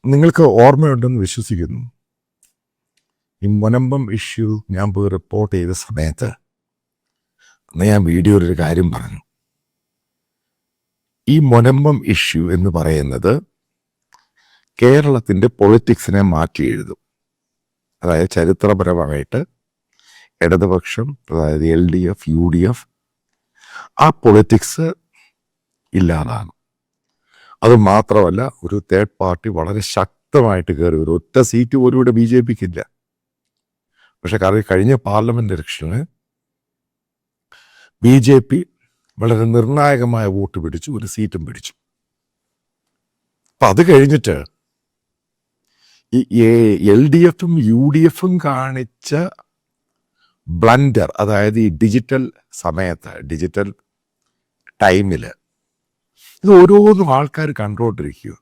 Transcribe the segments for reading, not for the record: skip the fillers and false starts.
നിങ്ങൾക്ക് ഓർമ്മയുണ്ടെന്ന് വിശ്വസിക്കുന്നു. ഈ മുനമ്പം ഇഷ്യൂ ഞാൻ പോയി റിപ്പോർട്ട് ചെയ്ത സമയത്ത് അന്ന് ഞാൻ വീഡിയോയിൽ ഒരു കാര്യം പറഞ്ഞു. ഈ മുനമ്പം ഇഷ്യൂ എന്ന് പറയുന്നത് കേരളത്തിൻ്റെ പൊളിറ്റിക്സിനെ മാറ്റി എഴുതും. അതായത് ചരിത്രപരമായിട്ട് ഇടതുപക്ഷം, അതായത് LDF, UDF, ആ പൊളിറ്റിക്സ് ഇല്ലാതാണ്. അത് മാത്രമല്ല, ഒരു തേർഡ് പാർട്ടി വളരെ ശക്തമായിട്ട് കയറി വരും. ഒറ്റ സീറ്റ് പോലും ഇവിടെ BJPക്ക് ഇല്ല. പക്ഷെ കഴിഞ്ഞ പാർലമെന്റ് ഇലക്ഷന് BJP വളരെ നിർണായകമായ വോട്ട് പിടിച്ചു, ഒരു സീറ്റും പിടിച്ചു. അപ്പം അത് കഴിഞ്ഞിട്ട് ഈ LDFും UDFും കാണിച്ച ബ്ലണ്ടർ, അതായത് ഈ ഡിജിറ്റൽ സമയത്ത്, ഡിജിറ്റൽ ടൈമിൽ ഇത് ഓരോന്നും ആൾക്കാർ കണ്ടുകൊണ്ടിരിക്കുക.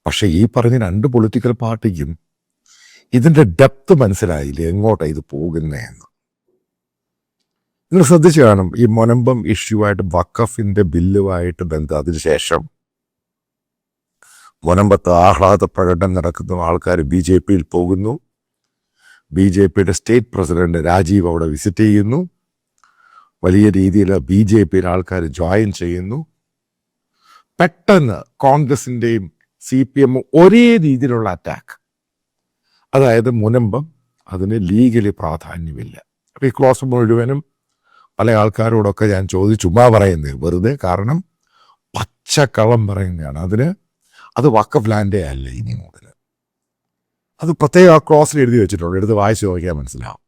പക്ഷെ ഈ പറഞ്ഞ രണ്ട് പൊളിറ്റിക്കൽ പാർട്ടിക്കും ഇതിൻ്റെ ഡെപ്ത് മനസ്സിലായില്ല, എങ്ങോട്ടാണ് ഇത് പോകുന്നതെന്ന്. നിങ്ങൾ ശ്രദ്ധിച്ചു കാണും, ഈ മുനമ്പം ഇഷ്യൂ ആയിട്ട് വഖഫിൻ്റെ ബില്ലുമായിട്ട് ബന്ധം. അതിനുശേഷം മുനമ്പത്ത് ആഹ്ലാദ പ്രകടനം നടക്കുന്നു, ആൾക്കാർ BJPയിൽ പോകുന്നു. BJPയുടെ സ്റ്റേറ്റ് പ്രസിഡന്റ് രാജീവ് അവിടെ വിസിറ്റ് ചെയ്യുന്നു. വലിയ രീതിയിൽ BJPയിൽ ആൾക്കാർ ജോയിൻ ചെയ്യുന്നു. പെട്ടെന്ന് കോൺഗ്രസിൻ്റെയും CPM ഒരേ രീതിയിലുള്ള അറ്റാക്ക്. അതായത് മുനമ്പം അതിന് ലീഗലി പ്രാധാന്യമില്ല. അപ്പോൾ ഈ ക്ലോസ് മുഴുവനും പല ആൾക്കാരോടൊക്കെ ഞാൻ ചുമ്മാ പറയുന്നത് വെറുതെ, കാരണം പച്ചക്കള്ളം പറയുന്നതാണ്. അത് വഖഫ് ലാൻഡേ അല്ല ഇനി മുതൽ. അത് പ്രത്യേകം ആ ക്ലോസിൽ എഴുതി വെച്ചിട്ടുണ്ട്, എടുത്ത് വായിച്ച് നോക്കിയാൽ മനസ്സിലാവും.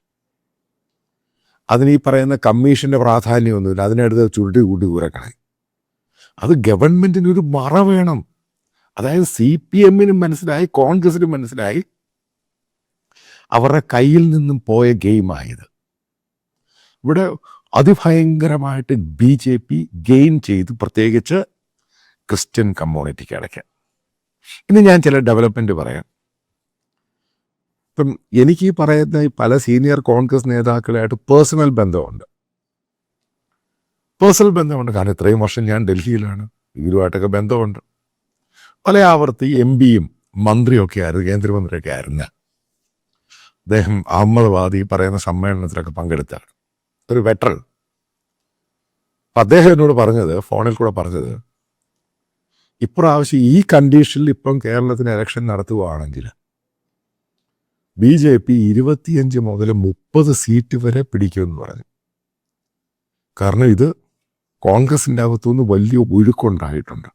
അതിന് ഈ പറയുന്ന കമ്മീഷൻ്റെ പ്രാധാന്യമൊന്നുമില്ല, അതിനെടുത്ത് ചുരുട്ടി കൂട്ടി കൂരക്കളയും. അത് ഗവൺമെൻറ്റിനൊരു മറ വേണം. അതായത് CPMനും മനസ്സിലായി, കോൺഗ്രസിനും മനസ്സിലായി അവരുടെ കയ്യിൽ നിന്നും പോയ ഗെയിമായത്. ഇവിടെ അതിഭയങ്കരമായിട്ട് BJP ഗെയിൻ ചെയ്തു, പ്രത്യേകിച്ച് ക്രിസ്ത്യൻ കമ്മ്യൂണിറ്റിക്ക് ഇടയ്ക്ക്. ഇനി ഞാൻ ചില ഡെവലപ്മെൻറ്റ് പറയാം. ഇപ്പം എനിക്ക് ഈ പറയുന്ന പല സീനിയർ കോൺഗ്രസ് നേതാക്കളായിട്ട് പേഴ്സണൽ ബന്ധമുണ്ട്. കാരണം ഇത്രയും വർഷം ഞാൻ ഡൽഹിയിലാണ്, ഇവരുമായിട്ടൊക്കെ ബന്ധമുണ്ട്. പല ആവർത്തി MPയും മന്ത്രിയൊക്കെ ആയിരുന്നു, കേന്ദ്രമന്ത്രിയൊക്കെ ആയിരുന്നു. അദ്ദേഹം അഹമ്മദാബാദ് ഈ പറയുന്ന സമ്മേളനത്തിലൊക്കെ പങ്കെടുത്താണ്, ഒരു വെറ്ററൻ. അപ്പം അദ്ദേഹം എന്നോട് പറഞ്ഞത്, ഫോണിൽ കൂടെ പറഞ്ഞത്, ഇപ്രാവശ്യം ഈ കണ്ടീഷനിൽ ഇപ്പം കേരളത്തിന് ഇലക്ഷൻ നടത്തുകയാണെങ്കിൽ BJP 25 മുതൽ 30 സീറ്റ് വരെ പിടിക്കുമെന്ന് പറഞ്ഞു. കാരണം ഇത് കോൺഗ്രസിൻ്റെ അകത്തുനിന്ന് വലിയ ഒഴുക്കുണ്ടായിട്ടുണ്ട്,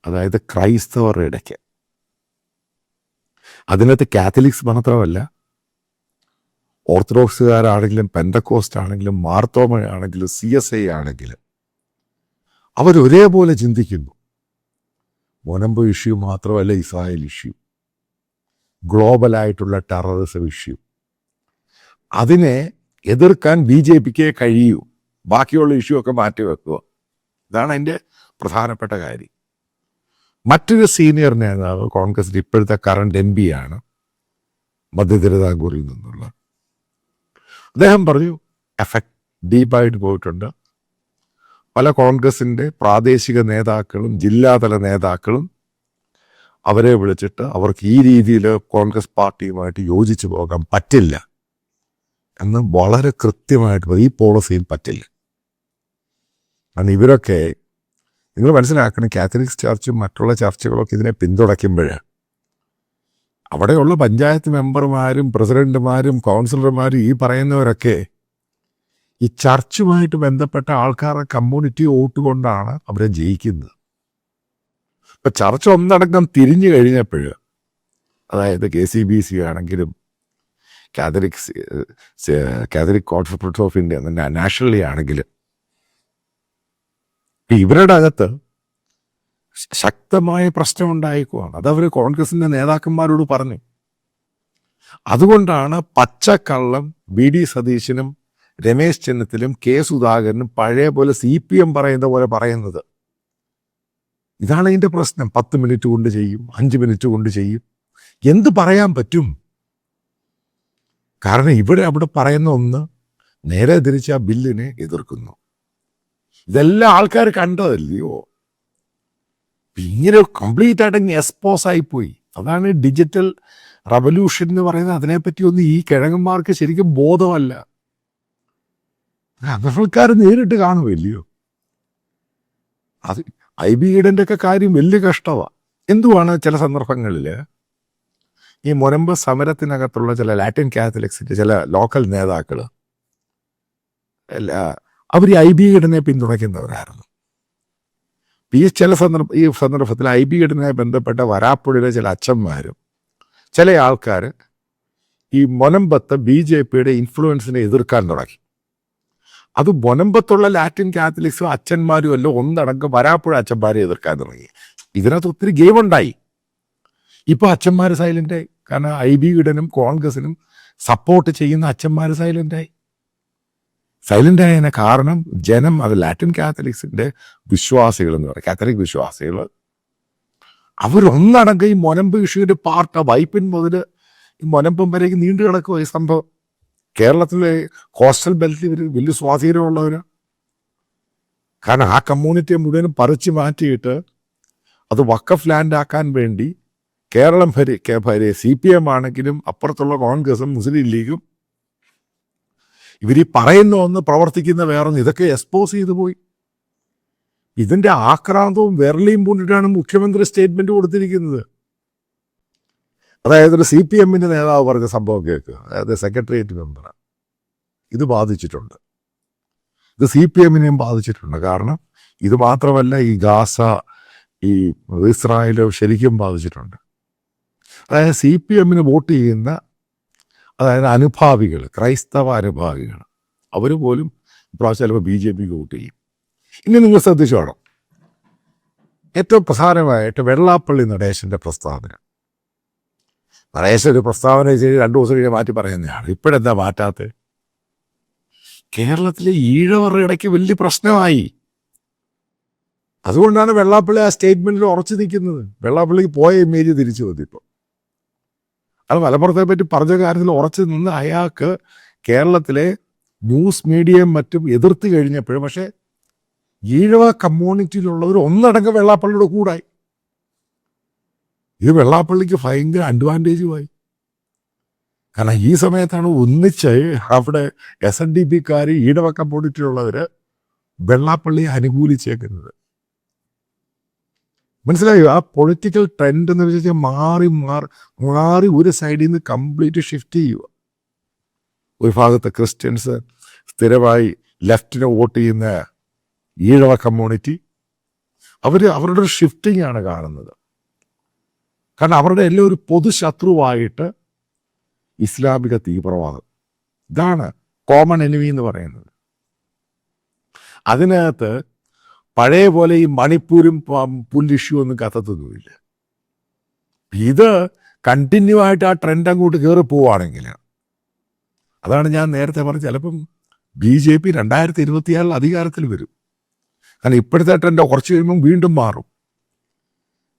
അതായത് ക്രൈസ്തവരുടെ ഇടയ്ക്ക്. അതിനകത്ത് കാത്തലിക്സ് മാത്രമല്ല, ഓർത്തഡോക്സുകാരാണെങ്കിലും പെന്തക്കോസ്റ്റ് ആണെങ്കിലും മാർത്തോമയാണെങ്കിലും CSI ആണെങ്കിലും അവരൊരേപോലെ ചിന്തിക്കുന്നു. മുനമ്പ് ഇഷ്യൂ മാത്രമല്ല, ഇസ്രായേൽ ഇഷ്യൂ, ഗ്ലോബലായിട്ടുള്ള ടെററിസം ഇഷ്യൂ, അതിനെ എതിർക്കാൻ BJPക്ക് കഴിയൂ. ബാക്കിയുള്ള ഇഷ്യൂ ഒക്കെ മാറ്റി വെക്കുക. ഇതാണ് അതിൻ്റെ പ്രധാനപ്പെട്ട കാര്യം. മറ്റൊരു സീനിയർ നേതാവ്, കോൺഗ്രസിൻ്റെ ഇപ്പോഴത്തെ കറണ്ട് MP ആണ്, മധ്യ തിരുവിതാംകൂറിൽ നിന്നുള്ള അദ്ദേഹം പറഞ്ഞു, എഫക്റ്റ് ഡീപ്പായിട്ട് പോയിട്ടുണ്ട്. പല കോൺഗ്രസിൻ്റെ പ്രാദേശിക നേതാക്കളും ജില്ലാതല നേതാക്കളും അവരെ വിളിച്ചിട്ട് അവർക്ക് ഈ രീതിയിൽ കോൺഗ്രസ് പാർട്ടിയുമായിട്ട് യോജിച്ചു പോകാൻ പറ്റില്ല എന്ന് വളരെ കൃത്യമായിട്ട്, ഈ പോളിസിയിൽ പറ്റില്ല. കാരണം ഇവരൊക്കെ, നിങ്ങൾ മനസ്സിലാക്കണം, കാത്തലിക് ചർച്ചും മറ്റുള്ള ചർച്ചുകളൊക്കെ ഇതിനെ പിന്തുണയ്ക്കുമ്പോൾ അവിടെയുള്ള പഞ്ചായത്ത് മെമ്പർമാരും പ്രസിഡന്റുമാരും കൗൺസിലർമാരും ഈ പറയുന്നവരൊക്കെ ഈ ചർച്ചുമായിട്ട് ബന്ധപ്പെട്ട ആൾക്കാരുടെ കമ്മ്യൂണിറ്റി വോട്ട് കൊണ്ടാണ് അവരെ ജയിക്കുന്നത്. ഇപ്പം ചർച്ച ഒന്നടങ്കം തിരിഞ്ഞു കഴിഞ്ഞപ്പോൾ, അതായത് KCBC ആണെങ്കിലും Catholic conference of India nationally ആണെങ്കിലും ഇവരുടെ അകത്ത് ശക്തമായ പ്രശ്നം ഉണ്ടായിക്കുവാണ്. അതവർ കോൺഗ്രസിൻ്റെ നേതാക്കന്മാരോട് പറഞ്ഞു. അതുകൊണ്ടാണ് പച്ചക്കള്ളം BD സതീശനും രമേശ് ചെന്നിത്തലും K സുധാകരനും പഴയ പോലെ CPM പറയുന്ന പോലെ പറയുന്നത്. ഇതാണ് ഇതിൻ്റെ പ്രശ്നം. 10 മിനിറ്റ് കൊണ്ട് ചെയ്യും, 5 മിനിറ്റ് കൊണ്ട് ചെയ്യും. എന്ത് പറയാൻ പറ്റും? കാരണം അവിടെ പറയുന്ന ഒന്ന്, നേരെ തിരിച്ച് ആ ബില്ലിനെ എതിർക്കുന്നു. ഇതെല്ലാം ആൾക്കാർ കണ്ടതല്ലയോ. ഇങ്ങനെ കംപ്ലീറ്റ് ആയിട്ട് എക്സ്പോസ് ആയിപ്പോയി. അതാണ് ഡിജിറ്റൽ റവല്യൂഷൻ എന്ന് പറയുന്നത്. അതിനെപ്പറ്റിയൊന്നും ഈ കിഴങ്ങന്മാർക്ക് ശരിക്കും ബോധമല്ല. അമേരിക്കക്കാർ നേരിട്ട് കാണുമല്ലയോ. അത് IB ഈഡൻ്റെ ഒക്കെ കാര്യം വലിയ കഷ്ടമാണ്. എന്തുവാണ് ചില സന്ദർഭങ്ങളിൽ ഈ മുനമ്പ് സമരത്തിനകത്തുള്ള ചില ലാറ്റിൻ കാത്തലിക്സിൻ്റെ ചില ലോക്കൽ നേതാക്കൾ അവർ IB ഈഡനെ പിന്തുണയ്ക്കുന്നവരായിരുന്നു. ഈ സന്ദർഭത്തിൽ IB ഈഡനുമായി ബന്ധപ്പെട്ട വരാപ്പുഴയിലെ ചില അച്ഛന്മാരും ചില ആൾക്കാർ ഈ മൊനമ്പത്ത് BJPയുടെ ഇൻഫ്ലുവൻസിനെ എതിർക്കാൻ തുടങ്ങി. അത് മൊനമ്പത്തുള്ള ലാറ്റിൻ കാത്തലിക്സും അച്ഛന്മാരും എല്ലാം ഒന്നടങ്കം വരാപ്പുഴ അച്ഛന്മാരെ എതിർക്കാൻ തുടങ്ങി. ഇതിനകത്ത് ഒത്തിരി ഗെയിം ഉണ്ടായി. ഇപ്പോൾ അച്ഛന്മാർ സൈലൻ്റായി. കാരണം IB ഈഡനും കോൺഗ്രസിനും സപ്പോർട്ട് ചെയ്യുന്ന അച്ഛന്മാർ സൈലൻ്റായതിന് കാരണം ജനം, അത് ലാറ്റിൻ കാത്തലിക്സിൻ്റെ വിശ്വാസികൾ എന്ന് പറയും, കാത്തലിക് വിശ്വാസികൾ, അവരൊന്നടങ്കം ഈ മൊനമ്പ് ഇഷ്യൂവിൻ്റെ പാർട്ട് വൈപ്പിൻ മുതൽ ഈ മൊനമ്പം വരേക്ക് നീണ്ടു കിടക്കുക ഈ സംഭവം. കേരളത്തിലെ കോസ്റ്റൽ ബെൽറ്റിൽ ഇവർ വലിയ സ്വാധീനമുള്ളവർ. കാരണം ആ കമ്മ്യൂണിറ്റിയെ മുഴുവനും പറിച്ചു മാറ്റിയിട്ട് അത് വഖഫ് ലാൻഡ് ആക്കാൻ വേണ്ടി കേരളം CPM ആണെങ്കിലും അപ്പുറത്തുള്ള കോൺഗ്രസും മുസ്ലിം ലീഗും ഇവർ ഈ പറയുന്ന ഒന്ന് പ്രവർത്തിക്കുന്ന വേറൊന്ന്, ഇതൊക്കെ എക്സ്പോസ് ചെയ്തു പോയി. ഇതിൻ്റെ ആക്രാന്തവും വിരളിയും പൂണ്ടിട്ടാണ് മുഖ്യമന്ത്രി സ്റ്റേറ്റ്മെൻറ്റ് കൊടുത്തിരിക്കുന്നത്. അതായത് ഒരു CPMൻ്റെ നേതാവ് പറഞ്ഞ സംഭവം കേൾക്കുക. അതായത് സെക്രട്ടേറിയറ്റ് മെമ്പർ ഇത് ബാധിച്ചിട്ടുണ്ട്, ഇത് CPMനെയും ബാധിച്ചിട്ടുണ്ട്. കാരണം ഇത് മാത്രമല്ല, ഈ ഗാസ, ഈ ഇസ്രായേൽ ശരിക്കും ബാധിച്ചിട്ടുണ്ട്. അതായത് CPMന് വോട്ട് ചെയ്യുന്ന, അതായത് അനുഭാവികൾ, ക്രൈസ്തവ അനുഭാവികൾ, അവർ പോലും ഇപ്രാവശ്യം ചിലപ്പോൾ BJPക്ക് വോട്ട് ചെയ്യും. ഇനി നിങ്ങൾ ശ്രദ്ധിച്ചു വേണം, ഏറ്റവും പ്രധാനമായിട്ട് വെള്ളാപ്പള്ളി നടേശൻ്റെ പ്രസ്താവന. നടേശൻ ഒരു പ്രസ്താവന ചെയ്ത് 2 ദിവസം കഴിഞ്ഞ് മാറ്റി പറയുന്നതാണ്. ഇപ്പോഴെന്താ മാറ്റാത്തത്? കേരളത്തിലെ ഈഴവരുടെ ഇടയ്ക്ക് വലിയ പ്രശ്നമായി. അതുകൊണ്ടാണ് വെള്ളാപ്പള്ളി ആ സ്റ്റേറ്റ്മെൻറ്റിൽ ഉറച്ചു നിൽക്കുന്നത്. വെള്ളാപ്പള്ളിക്ക് പോയ ഇമേജ് തിരിച്ചു വന്നിപ്പോൾ. അത് മലപ്പുറത്തെ പറ്റി പറഞ്ഞ കാര്യത്തിൽ ഉറച്ചു നിന്ന് അയാൾക്ക് കേരളത്തിലെ ന്യൂസ് മീഡിയയും മറ്റും എതിർത്ത് കഴിഞ്ഞപ്പോഴും, പക്ഷേ ഈഴവ കമ്മ്യൂണിറ്റിയിലുള്ളവർ ഒന്നടങ്കം വെള്ളാപ്പള്ളിയുടെ കൂടായി. ഇത് വെള്ളാപ്പള്ളിക്ക് ഭയങ്കര അഡ്വാൻറ്റേജുമായി. കാരണം ഈ സമയത്താണ് ഒന്നിച്ച് അവിടെ SNDPക്കാർ, ഈഴവ കമ്മ്യൂണിറ്റിയിലുള്ളവർ വെള്ളാപ്പള്ളിയെ അനുകൂലിച്ചേക്കുന്നത്. മനസ്സിലായോ? ആ പൊളിറ്റിക്കൽ ട്രെൻഡ് എന്ന് വെച്ചാൽ മാറി ഒരു സൈഡിൽ നിന്ന് കംപ്ലീറ്റ് ഷിഫ്റ്റ് ചെയ്യുക. ഒരു ഭാഗത്ത് ക്രിസ്ത്യൻസ്, സ്ഥിരമായി ലെഫ്റ്റിനെ വോട്ട് ചെയ്യുന്ന ഈഴവ കമ്മ്യൂണിറ്റി, അവരുടെ ഒരു ഷിഫ്റ്റിംഗ് ആണ് കാണുന്നത്. കാരണം അവരുടെ എല്ലാം ഒരു പൊതു ശത്രുവായിട്ട് ഇസ്ലാമിക തീവ്രവാദം, ഇതാണ് കോമൺ എനിമി എന്ന് പറയുന്നത്. അതിനകത്ത് പഴയ പോലെ ഈ മണിപ്പൂരും പുല്ലിഷ്യൂ ഒന്നും കത്തത്തൊന്നുമില്ല. ഇത് കണ്ടിന്യൂ ആയിട്ട് ആ ട്രെൻഡ് അങ്ങോട്ട് കയറി പോവുകയാണെങ്കിൽ, അതാണ് ഞാൻ നേരത്തെ പറഞ്ഞത്, ചിലപ്പം BJP 2024 അധികാരത്തിൽ വരും. കാരണം ഇപ്പോഴത്തെ ട്രെൻഡ് കുറച്ച് കഴിയുമ്പം വീണ്ടും മാറും.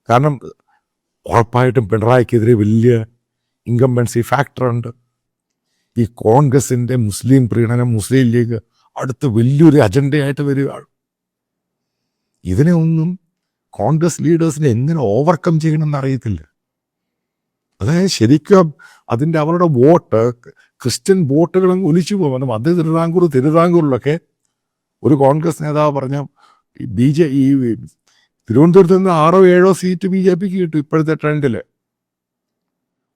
കാരണം ഉറപ്പായിട്ടും പിണറായിക്കെതിരെ വലിയ ഇൻകംബൻസി ഫാക്ടറുണ്ട്. ഈ കോൺഗ്രസിൻ്റെ മുസ്ലിം പ്രീണനം, മുസ്ലിം ലീഗ് അടുത്ത് വലിയൊരു അജണ്ടയായിട്ട് വരികയാണ്. ഇതിനെ ഒന്നും കോൺഗ്രസ് ലീഡേഴ്സിനെ എങ്ങനെ ഓവർകം ചെയ്യണമെന്ന് അറിയത്തില്ല. അതായത് ശരിക്കും അവരുടെ വോട്ട്, ക്രിസ്ത്യൻ വോട്ടുകളങ്ങ് ഒലിച്ചു പോകും. മധ്യ തിരുവിതാംകൂറിലൊക്കെ ഒരു കോൺഗ്രസ് നേതാവ് പറഞ്ഞ ഈ തിരുവനന്തപുരത്ത് നിന്ന് 6-7 സീറ്റ് BJPക്ക് കിട്ടും ഇപ്പോഴത്തെ ട്രെൻഡിൽ.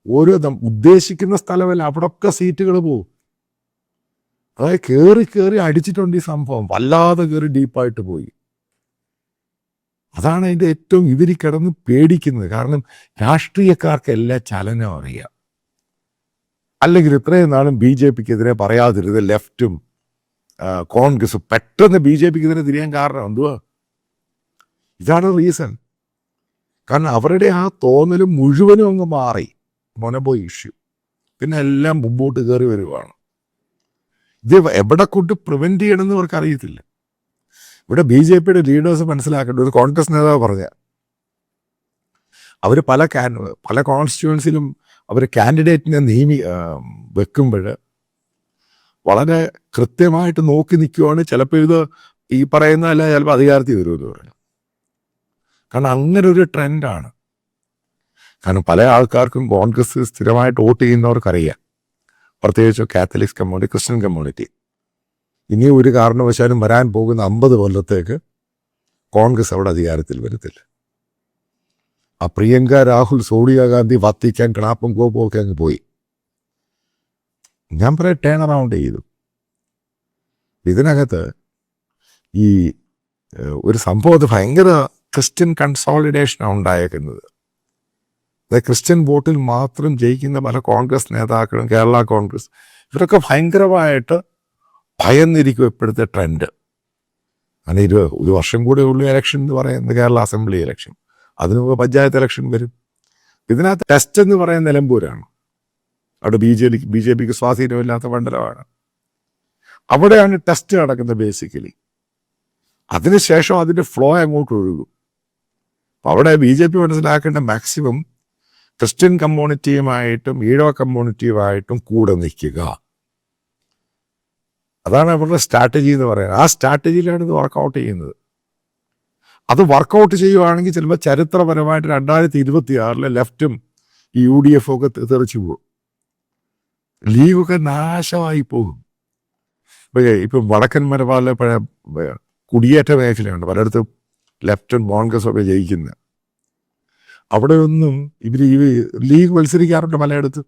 ഓരോ ഉദ്ദേശിക്കുന്ന സ്ഥലമല്ല, അവിടെയൊക്കെ സീറ്റുകൾ പോകും. അതായത് കയറി അടിച്ചിട്ടുണ്ട് ഈ സംഭവം, വല്ലാതെ കയറി ഡീപ്പായിട്ട് പോയി. അതാണ് അതിൻ്റെ ഏറ്റവും ഇവർ കിടന്ന് പേടിക്കുന്നത്. കാരണം രാഷ്ട്രീയക്കാർക്ക് എല്ലാ ചലനം അറിയാം. അല്ലെങ്കിൽ ഇത്രയും നാളും BJPക്കെതിരെ പറയാതിരുന്നത് ലെഫ്റ്റും കോൺഗ്രസും പെട്ടെന്ന് BJPക്കെതിരെ തിരിയാൻ കാരണം എന്തുവാ? ഇതാണ് റീസൺ. കാരണം അവരുടെ ആ തോന്നൽ മുഴുവനും അങ്ങ് മാറി. മൊനമ്പോ ഇഷ്യൂ പിന്നെ എല്ലാം മുമ്പോട്ട് കയറി വരുവാണ്. ഇത് എവിടെ കൊണ്ട് പ്രിവെൻറ്റ് ചെയ്യണമെന്ന് അവർക്ക് അറിയത്തില്ല. ഇവിടെ BJPയുടെ ലീഡേഴ്സ് മനസ്സിലാക്കേണ്ട, ഒരു കോൺഗ്രസ് നേതാവ് പറഞ്ഞ, അവർ പല കോൺസ്റ്റിറ്റ്യുവൻസിലും അവർ കാൻഡിഡേറ്റിനെ വെക്കുമ്പോൾ വളരെ കൃത്യമായിട്ട് നോക്കി നിൽക്കുവാണ്. ചിലപ്പോൾ ഇത് ഈ പറയുന്നതല്ല, ചിലപ്പോൾ അധികാരത്തിൽ വരുമെന്ന് പറഞ്ഞു. കാരണം അങ്ങനെ ഒരു ട്രെൻഡാണ്. കാരണം പല ആൾക്കാർക്കും കോൺഗ്രസ് സ്ഥിരമായിട്ട് വോട്ട് ചെയ്യുന്നവർക്കറിയാം, പ്രത്യേകിച്ച് കാത്തലിക്സ് കമ്മ്യൂണിറ്റി, ക്രിസ്ത്യൻ കമ്മ്യൂണിറ്റി, ഇനി ഒരു കാരണവശാലും വരാൻ പോകുന്ന 50 കൊല്ലത്തേക്ക് കോൺഗ്രസ് അവിടെ അധികാരത്തിൽ വരത്തില്ല. ആ പ്രിയങ്ക, രാഹുൽ, സോണിയാഗാന്ധി, വത്തിക്കാൻ, കണാപ്പും കോപ്പും ഒക്കെ അങ്ങ് പോയി. ഞാൻ പറയാം, ടേൺ അറൗണ്ട് ചെയ്തു. ഇതിനകത്ത് ഈ ഒരു സംഭവത്ത് ഭയങ്കര ക്രിസ്ത്യൻ കൺസോളിഡേഷനാണ് ഉണ്ടായേക്കുന്നത്. അതായത് ക്രിസ്ത്യൻ വോട്ടിൽ മാത്രം ജയിക്കുന്ന പല കോൺഗ്രസ് നേതാക്കളും, കേരള കോൺഗ്രസ്, ഇവരൊക്കെ ഭയങ്കരമായിട്ട് ഭയന്നിരിക്കും ഇപ്പോഴത്തെ ട്രെൻഡ്. അങ്ങനെ ഒരു വർഷം കൂടെ ഉള്ളു ഇലക്ഷൻ എന്ന് പറയുന്നത്, കേരള അസംബ്ലി ഇലക്ഷൻ. അതിന് മുമ്പ് പഞ്ചായത്ത് ഇലക്ഷൻ വരും. ഇതിനകത്ത് ടെസ്റ്റ് എന്ന് പറയുന്ന നിലമ്പൂരാണ്. അവിടെ ബി ജെ പിക്ക് സ്വാധീനമില്ലാത്ത മണ്ഡലമാണ്. അവിടെയാണ് ടെസ്റ്റ് നടക്കുന്നത് ബേസിക്കലി. അതിനുശേഷം അതിൻ്റെ ഫ്ലോ അങ്ങോട്ട് ഒഴുകും. അവിടെ ബി ജെ പി മനസ്സിലാക്കേണ്ട മാക്സിമം ക്രിസ്ത്യൻ കമ്മ്യൂണിറ്റിയുമായിട്ടും ഈഴവ കമ്മ്യൂണിറ്റിയുമായിട്ടും കൂടെ നിൽക്കുക. അതാണ് അവരുടെ സ്ട്രാറ്റജി എന്ന് പറയുന്നത്. ആ സ്ട്രാറ്റജിയിലാണ് ഇത് വർക്കൗട്ട് ചെയ്യുന്നത്. അത് വർക്കൗട്ട് ചെയ്യുവാണെങ്കിൽ ചിലപ്പോൾ ചരിത്രപരമായിട്ട് 2026 ലെഫ്റ്റും UDF ഒക്കെ തെറിച്ചു പോകും, ലീഗൊക്കെ നാശമായി പോകും. ഇപ്പം വടക്കൻ മലബാറിലെ കുടിയേറ്റ മേഖലയുണ്ട്, പലയിടത്തും ലെഫ്റ്റും കോൺഗ്രസും ഒക്കെ ജയിക്കുന്നത്. അവിടെ ഒന്നും ഇവർ ഈ ലീഗ് മത്സരിക്കാറുണ്ട് പലയിടത്തും.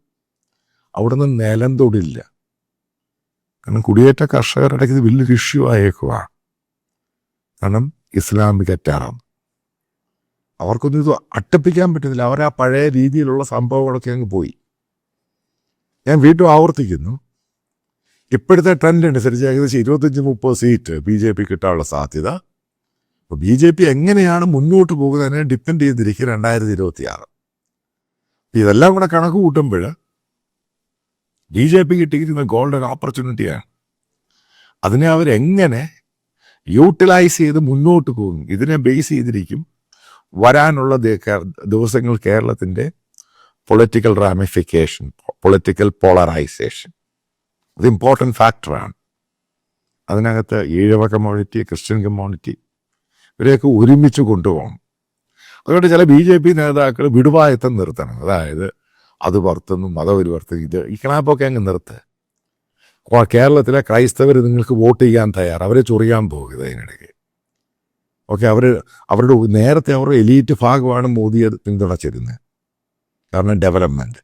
അവിടെ നിന്ന് നിലം തൊടില്ല. കാരണം കുടിയേറ്റ കർഷകരുടെ ഇത് വലിയൊരു ഇഷ്യൂ ആയേക്കുക. കാരണം ഇസ്ലാമിക ടെറർ, അവർക്കൊന്നും ഇത് അട്ടപ്പിക്കാൻ പറ്റുന്നില്ല. അവർ ആ പഴയ രീതിയിലുള്ള സംഭവങ്ങളൊക്കെ അങ്ങ് പോയി. ഞാൻ വീണ്ടും ആവർത്തിക്കുന്നു, ഇപ്പോഴത്തെ ട്രെൻഡ് അനുസരിച്ച് ഏകദേശം 25-30 സീറ്റ് ബി ജെ പി കിട്ടാനുള്ള സാധ്യത. അപ്പോൾ ബി ജെ പി എങ്ങനെയാണ് മുന്നോട്ട് പോകുന്നതിനെ ഡിപ്പെൻഡ് ചെയ്തിരിക്കും 2026. ഇതെല്ലാം കൂടെ കണക്ക് കൂട്ടുമ്പോൾ ബി ജെ പി കിട്ടിയിരിക്കുന്ന ഗോൾഡൻ ഓപ്പർച്യൂണിറ്റിയാണ്. അതിനെ അവരെങ്ങനെ യൂട്ടിലൈസ് ചെയ്ത് മുന്നോട്ട് പോകും, ഇതിനെ ബേസ് ചെയ്തിരിക്കും വരാനുള്ള ദിവസങ്ങൾ കേരളത്തിൻ്റെ പൊളിറ്റിക്കൽ റാമിഫിക്കേഷൻ, പൊളിറ്റിക്കൽ പോളറൈസേഷൻ. അത് ഇമ്പോർട്ടൻ്റ് ഫാക്ടറാണ്. അതിനകത്ത് ഈഴവ കമ്മ്യൂണിറ്റി, ക്രിസ്ത്യൻ കമ്മ്യൂണിറ്റി, ഇവരെയൊക്കെ ഒരുമിച്ച് കൊണ്ടുപോകണം. അതുകൊണ്ട് ചില ബി ജെ പി നേതാക്കൾ വിടുവായത്തം നിർത്തണം. അതായത് അത് പുറത്തുനിന്ന് മതപരിവർത്തനം, ഈ കണാപ്പൊക്കെ അങ്ങ് നിർത്തുക. കേരളത്തിലെ ക്രൈസ്തവർ നിങ്ങൾക്ക് വോട്ട് ചെയ്യാൻ തയ്യാറ്, അവരെ ചൊറിയാൻ പോകുക അതിനിടയ്ക്ക്. ഓക്കെ, അവരുടെ നേരത്തെ അവരുടെ എലീറ്റ് ഭാഗമാണ് മോദിയെ പിന്തുണച്ചിരുന്നത്. കാരണം ഡെവലപ്മെൻറ്റ്.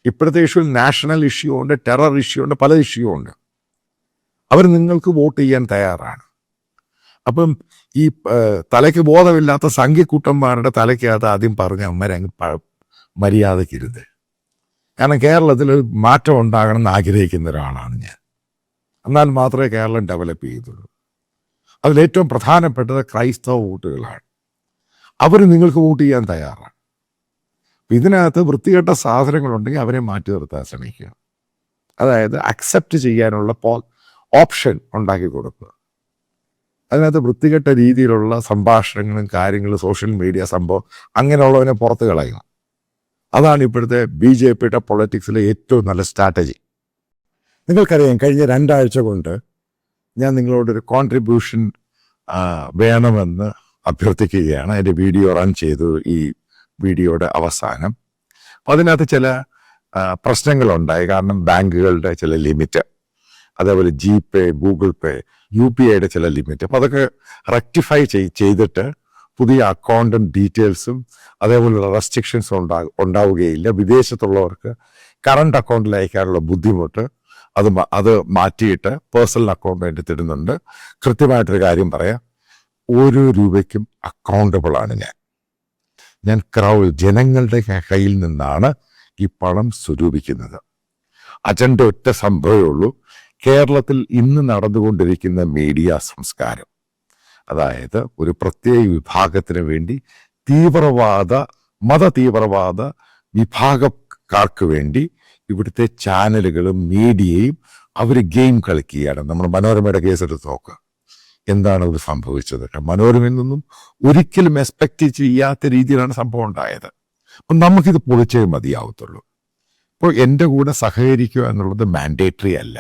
ഇപ്പോഴത്തെ ഇഷ്യൂ നാഷണൽ ഇഷ്യൂ ഉണ്ട്, ടെറർ ഇഷ്യൂ ഉണ്ട്, പല ഇഷ്യൂ ഉണ്ട്. അവർ നിങ്ങൾക്ക് വോട്ട് ചെയ്യാൻ തയ്യാറാണ്. അപ്പം ഈ തലയ്ക്ക് ബോധമില്ലാത്ത സംഖ്യക്കൂട്ടന്മാരുടെ തലയ്ക്കകത്ത് ആദ്യം പറഞ്ഞ അമ്മരങ്ങ് മര്യാദയ്ക്കിരുത്. കാരണം കേരളത്തിൽ മാറ്റം ഉണ്ടാകണമെന്ന് ആഗ്രഹിക്കുന്ന ഒരാളാണ് ഞാൻ. എന്നാൽ മാത്രമേ കേരളം ഡെവലപ്പ് ചെയ്തുള്ളൂ. അതിലേറ്റവും പ്രധാനപ്പെട്ടത് ക്രൈസ്തവ വോട്ടുകളാണ്. അവർ നിങ്ങൾക്ക് വോട്ട് ചെയ്യാൻ തയ്യാറാണ്. ഇതിനകത്ത് വൃത്തികെട്ട സാധനങ്ങളുണ്ടെങ്കിൽ അവരെ മാറ്റി നിർത്താൻ ശ്രമിക്കുക. അതായത് അക്സെപ്റ്റ് ചെയ്യാനുള്ള ഓപ്ഷൻ ഉണ്ടാക്കി കൊടുക്കുക. അതിനകത്ത് വൃത്തികെട്ട രീതിയിലുള്ള സംഭാഷണങ്ങളും കാര്യങ്ങളും സോഷ്യൽ മീഡിയ സംഭവം അങ്ങനെയുള്ളവനെ പുറത്ത് കളയുക. അതാണ് ഇപ്പോഴത്തെ ബി ജെ പിയുടെ പൊളിറ്റിക്സിലെ ഏറ്റവും നല്ല സ്ട്രാറ്റജി. നിങ്ങൾക്കറിയാം, കഴിഞ്ഞ 2 ആഴ്ച കൊണ്ട് ഞാൻ നിങ്ങളോടൊരു കോൺട്രിബ്യൂഷൻ വേണമെന്ന് അഭ്യർത്ഥിക്കുകയാണ്. എൻ്റെ വീഡിയോ റൺ ചെയ്തു ഈ വീഡിയോയുടെ അവസാനം. അതിനകത്ത് ചില പ്രശ്നങ്ങളുണ്ടായി. കാരണം ബാങ്കുകളുടെ ചില ലിമിറ്റ്, അതേപോലെ GPay, ഗൂഗിൾ പേ, UPIയുടെ ചില ലിമിറ്റ്. അപ്പോൾ അതൊക്കെ റെക്ടിഫൈ ചെയ്തിട്ട് പുതിയ അക്കൗണ്ടും ഡീറ്റെയിൽസും അതേപോലെയുള്ള റെസ്ട്രിക്ഷൻസും ഉണ്ടാവുകയില്ല. വിദേശത്തുള്ളവർക്ക് കറണ്ട് അക്കൗണ്ടിൽ അയക്കാനുള്ള ബുദ്ധിമുട്ട് അത് മാറ്റിയിട്ട് പേഴ്സണൽ അക്കൗണ്ട് എടുത്തിടുന്നുണ്ട്. കൃത്യമായിട്ടൊരു കാര്യം പറയാം, 1 രൂപയ്ക്കും അക്കൗണ്ടബിളാണ് ഞാൻ ജനങ്ങളുടെ കയ്യിൽ നിന്നാണ് ഈ പണം സ്വരൂപിക്കുന്നത്. അജണ്ട ഒറ്റ സംഭവമേ ഉള്ളൂ. കേരളത്തിൽ ഇന്ന് നടന്നുകൊണ്ടിരിക്കുന്ന മീഡിയ സംസ്കാരം, അതായത് ഒരു പ്രത്യേക വിഭാഗത്തിന് വേണ്ടി മതതീവ്രവാദ വിഭാഗക്കാർക്ക് വേണ്ടി ഇവിടുത്തെ ചാനലുകളും മീഡിയയും അവർ ഗെയിം കളിക്കുകയാണ്. നമ്മൾ മനോരമയുടെ കേസെടുത്ത് നോക്കുക, എന്താണ് ഇത് സംഭവിച്ചത്. മനോരമയിൽ നിന്നും ഒരിക്കലും എക്സ്പെക്റ്റ് ചെയ്യാത്ത രീതിയിലാണ് സംഭവം ഉണ്ടായത്. അപ്പം നമുക്കിത് പൊളിച്ചേ മതിയാവത്തുള്ളൂ. ഇപ്പോൾ എൻ്റെ കൂടെ സഹകരിക്കുക എന്നുള്ളത് മാൻഡേറ്ററി അല്ല.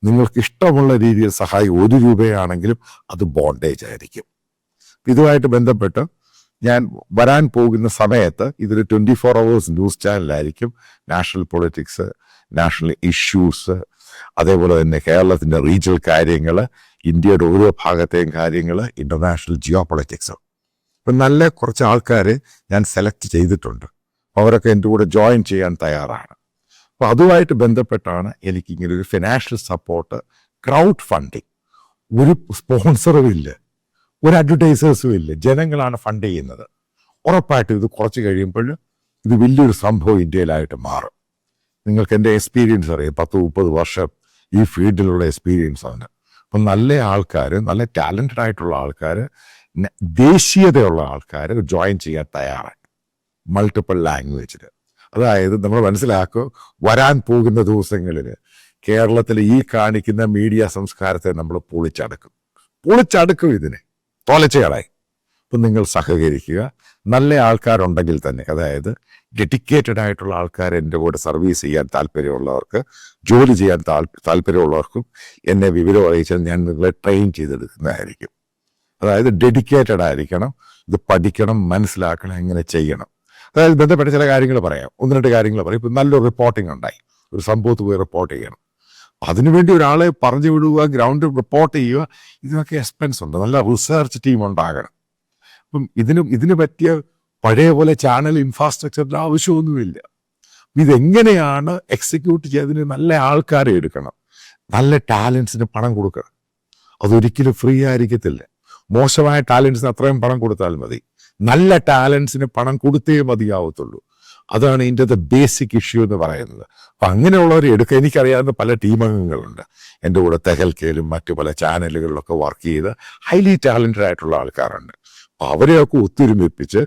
നിങ്ങൾക്ക് ഇഷ്ടമുള്ള രീതിയിൽ സഹായം 1 രൂപയാണെങ്കിലും അത് ബോണ്ടേജ് ആയിരിക്കും. ഇതുമായിട്ട് ബന്ധപ്പെട്ട് ഞാൻ വരാൻ പോകുന്ന സമയത്ത് ഇതിൽ 24 hours ന്യൂസ് ചാനലായിരിക്കും. നാഷണൽ പൊളിറ്റിക്സ്, നാഷണൽ ഇഷ്യൂസ്, അതേപോലെ തന്നെ കേരളത്തിൻ്റെ റീജിയണൽ കാര്യങ്ങൾ, ഇന്ത്യയുടെ ഓരോ ഭാഗത്തെയും കാര്യങ്ങൾ, ഇൻ്റർനാഷണൽ ജിയോ പൊളിറ്റിക്സ്. അപ്പം നല്ല കുറച്ച് ആൾക്കാരെ ഞാൻ സെലക്ട് ചെയ്തിട്ടുണ്ട്. അവരൊക്കെ എൻ്റെ കൂടെ ജോയിൻ ചെയ്യാൻ തയ്യാറാണ്. അപ്പോൾ അതുമായിട്ട് ബന്ധപ്പെട്ടാണ് എനിക്കിങ്ങനെ ഒരു ഫിനാൻഷ്യൽ സപ്പോർട്ട്, ക്രൗഡ് ഫണ്ടിങ്. ഒരു സ്പോൺസറും ഇല്ല, ഒരു അഡ്വർടൈസേഴ്സും ഇല്ല, ജനങ്ങളാണ് ഫണ്ട് ചെയ്യുന്നത്. ഉറപ്പായിട്ടും ഇത് കുറച്ച് കഴിയുമ്പോൾ ഇത് വലിയൊരു സംഭവം ഇന്ത്യയിലായിട്ട് മാറും. നിങ്ങൾക്ക് എൻ്റെ എക്സ്പീരിയൻസ് അറിയാം, 10-30 വർഷം ഈ ഫീൽഡിലുള്ള എക്സ്പീരിയൻസ് ആണ്. അപ്പം നല്ല ആൾക്കാർ, നല്ല ടാലൻറ്റഡ് ആയിട്ടുള്ള ആൾക്കാർ, ദേശീയതയുള്ള ആൾക്കാർ ജോയിൻ ചെയ്യാൻ തയ്യാറാണ് മൾട്ടിപ്പിൾ ലാംഗ്വേജിൽ. അതായത് നമ്മൾ മനസ്സിലാക്കുക, വരാൻ പോകുന്ന ദിവസങ്ങളിൽ കേരളത്തിൽ ഈ കാണിക്കുന്ന മീഡിയ സംസ്കാരത്തെ നമ്മൾ പൊളിച്ചടുക്കും ഇതിനെ തോലച്ചയാളായി. അപ്പം നിങ്ങൾ സഹകരിക്കുക. നല്ല ആൾക്കാരുണ്ടെങ്കിൽ തന്നെ, അതായത് ഡെഡിക്കേറ്റഡ് ആയിട്ടുള്ള ആൾക്കാർ എൻ്റെ കൂടെ സർവീസ് ചെയ്യാൻ താല്പര്യമുള്ളവർക്ക്, ജോലി ചെയ്യാൻ താല്പര്യമുള്ളവർക്കും എന്നെ വിവരം അറിയിച്ചാൽ ഞാൻ നിങ്ങളെ ട്രെയിൻ ചെയ്തെടുക്കുന്നതായിരിക്കും. അതായത് ഡെഡിക്കേറ്റഡ് ആയിരിക്കണം, ഇത് പഠിക്കണം, മനസ്സിലാക്കണം, എങ്ങനെ ചെയ്യണം. അതായത് ബന്ധപ്പെട്ട ചില കാര്യങ്ങൾ പറയാം, 1-2 കാര്യങ്ങൾ പറയും. ഇപ്പം നല്ലൊരു റിപ്പോർട്ടിംഗ് ഉണ്ടായി, ഒരു സംഭവത്ത് പോയി റിപ്പോർട്ട് ചെയ്യണം. അതിനുവേണ്ടി ഒരാളെ പറഞ്ഞു വിടുക, ഗ്രൗണ്ടിൽ റിപ്പോർട്ട് ചെയ്യുക, ഇതിനൊക്കെ എക്സ്പെൻസ് ഉണ്ട്. നല്ല റിസർച്ച് ടീം ഉണ്ടാകണം. അപ്പം ഇതിന് പറ്റിയ പഴയ പോലെ ചാനൽ ഇൻഫ്രാസ്ട്രക്ചറിൻ്റെ ആവശ്യമൊന്നുമില്ല. ഇതെങ്ങനെയാണ് എക്സിക്യൂട്ട് ചെയ്തതിന് നല്ല ആൾക്കാരെ എടുക്കണം, നല്ല ടാലൻസിന് പണം കൊടുക്കണം. അതൊരിക്കലും ഫ്രീ ആയിരിക്കത്തില്ല. മോശമായ ടാലൻസിന് അത്രയും പണം കൊടുത്താൽ മതി. നല്ല ടാലൻസിന് പണം കൊടുത്തേ മതിയാവത്തുള്ളൂ. അതാണ് ഇതിൻ്റെ ബേസിക് ഇഷ്യൂ എന്ന് പറയുന്നത്. അപ്പം അങ്ങനെയുള്ളവരെ എടുക്കുക. എനിക്കറിയാവുന്ന പല ടീമംഗങ്ങളുണ്ട് എൻ്റെ കൂടെ, തെഹൽക്കയിലും മറ്റു പല ചാനലുകളിലൊക്കെ വർക്ക് ചെയ്ത് ഹൈലി ടാലൻറ്റഡ് ആയിട്ടുള്ള ആൾക്കാരുണ്ട്. അപ്പോൾ അവരെയൊക്കെ ഒത്തൊരുമിപ്പിച്ച്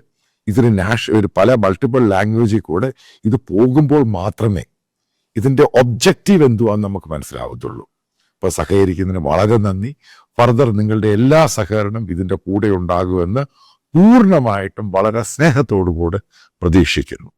ഇതിന് പല മൾട്ടിപ്പിൾ ലാംഗ്വേജിൽ കൂടെ ഇത് പോകുമ്പോൾ മാത്രമേ ഇതിൻ്റെ ഒബ്ജക്റ്റീവ് എന്തുവാന്ന് നമുക്ക് മനസ്സിലാവത്തുള്ളൂ. അപ്പോൾ സഹകരിക്കുന്നതിന് വളരെ നന്ദി. ഫർദർ നിങ്ങളുടെ എല്ലാ സഹകരണം ഇതിൻ്റെ കൂടെ ഉണ്ടാകുമെന്ന് പൂർണ്ണമായിട്ടും വളരെ സ്നേഹത്തോടു കൂടെ പ്രതീക്ഷിക്കുന്നു.